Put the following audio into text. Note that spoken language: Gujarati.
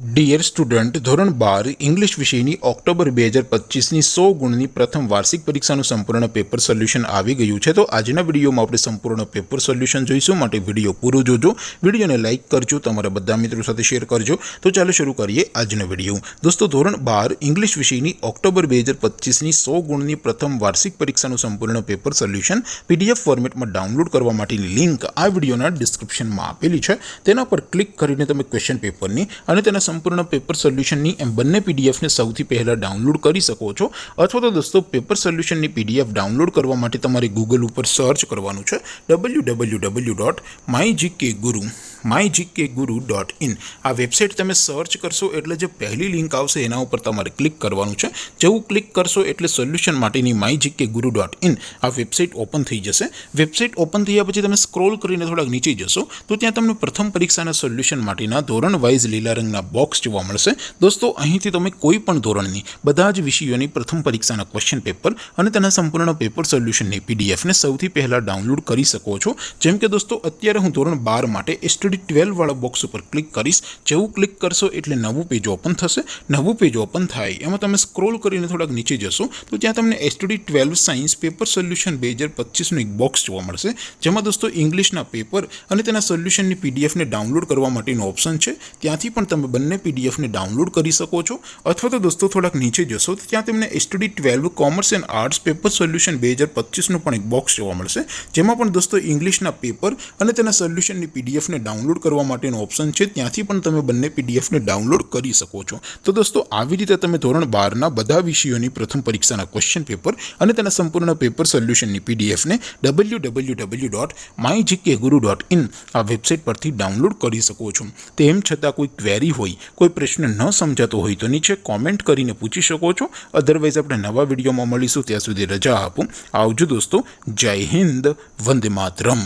ડિયર સ્ટુડન્ટ, ધોરણ 12 ઇંગ્લિશ વિષયની ઓક્ટોબર 2025ની 100 ગુણની પ્રથમ વાર્ષિક પરીક્ષાનું સંપૂર્ણ પેપર સોલ્યુશન આવી ગયું છે। તો આજના વિડીયોમાં આપણે સંપૂર્ણ પેપર સોલ્યુશન જોઈશું, માટે વિડીયો પૂરો જોજો, વિડીયોને લાઇક કરજો, તમારા બધા મિત્રો સાથે શેર કરજો। તો ચાલો શરૂ કરીએ આજનો વિડીયો। દોસ્તો, ધોરણ 12 ઇંગ્લિશ વિષયની ઓક્ટોબર 2025ની 100 ગુણની પ્રથમ વાર્ષિક પરીક્ષાનું સંપૂર્ણ પેપર સોલ્યુશન પીડીએફ ફોર્મેટમાં ડાઉનલોડ કરવા માટેની લિંક આ વિડીયોના ડિસ્ક્રિપ્શનમાં આપેલી છે। તેના પર ક્લિક કરીને તમે ક્વેશ્ચન પેપરની અને તેના સંપૂર્ણ પેપર સોલ્યુશનની એમ બંને પીડીએફને સૌથી પહેલાં ડાઉનલોડ કરી શકો છો। અથવા તો દોસ્તો, પેપર સોલ્યુશનની પીડીએફ ડાઉનલોડ કરવા માટે તમારે ગૂગલ ઉપર સર્ચ કરવાનું છે www.mygkguru.in। આ વેબસાઇટ તમે સર્ચ કરશો એટલે જે પહેલી લિંક આવશે એના ઉપર તમારે ક્લિક કરવાનું છે। જેવું ક્લિક કરશો એટલે સોલ્યુશન માટેની mygkguru.in આ વેબસાઇટ ઓપન થઈ જશે। વેબસાઇટ ઓપન થયા પછી તમે સ્ક્રોલ કરીને થોડાક નીચે જશો તો ત્યાં તમને પ્રથમ પરીક્ષાના સોલ્યુશન માટેના ધોરણ વાઇઝ લીલા રંગના બોક્સ જોવા મળશે। દોસ્તો, અહીંથી તમે કોઈ પણ ધોરણની બધા જ વિષયોની પ્રથમ પરીક્ષાના ક્વેશ્ચન પેપર અને તેના સંપૂર્ણ પેપર સોલ્યુશનની પીડીએફને સૌથી પહેલાં ડાઉનલોડ કરી શકો છો। જેમ કે દોસ્તો, અત્યારે હું ધોરણ 12 માટે STD 12 વાળા બોક્સ ઉપર ક્લિક કરીશ। જેવું ક્લિક કરશો એટલે નવું પેજ ઓપન થશે। નવું પેજ ઓપન થાય એમાં તમે સ્ક્રોલ કરીને થોડાક નીચે જશો તો ત્યાં તમને STD 12 સાયન્સ પેપર સોલ્યુશન 2025નું એક બોક્સ જોવા મળશે, જેમાં દોસ્તો ઇંગ્લિશના પેપર અને તેના સોલ્યુશનની પીડીએફને ડાઉનલોડ કરવા માટેનો ઓપ્શન છે। ત્યાંથી પણ તમે બંને પીડીએફને ડાઉનલોડ કરી શકો છો। અથવા તો દોસ્તો થોડાક નીચે જશો તો ત્યાં તમને STD 12 commerce and arts paper solution 2025નું પણ એક બોક્સ જોવા મળશે, જેમાં પણ દોસ્તો ઇંગ્લિશના પેપર અને તેના સોલ્યુશનની પીડીએફને ડાઉનલોડ કરવા માટેનો ઓપ્શન છે। ત્યાંથી પણ તમે બંને પીડીએફને ડાઉનલોડ કરી શકો છો। તો દોસ્તો, આવી રીતે તમે ધોરણ 12ના બધા વિષયોની પ્રથમ પરીક્ષાના ક્વેશ્ચન પેપર અને તેના સંપૂર્ણ પેપર સોલ્યુશનની પીડીએફને www.mygkguru.in આ વેબસાઇટ પરથી ડાઉનલોડ કરી શકો છો। તેમ છતાં કોઈ ક્વેરી હોય, કોઈ પ્રશ્ન ન સમજાતો હોય તો નીચે કોમેન્ટ કરીને પૂછી શકો છો। અધરવાઇઝ આપણે નવા વિડીયોમાં મળીશું, ત્યાં સુધી રજા આપો। આવજો દોસ્તો, જય હિન્દ, વંદે માતરમ।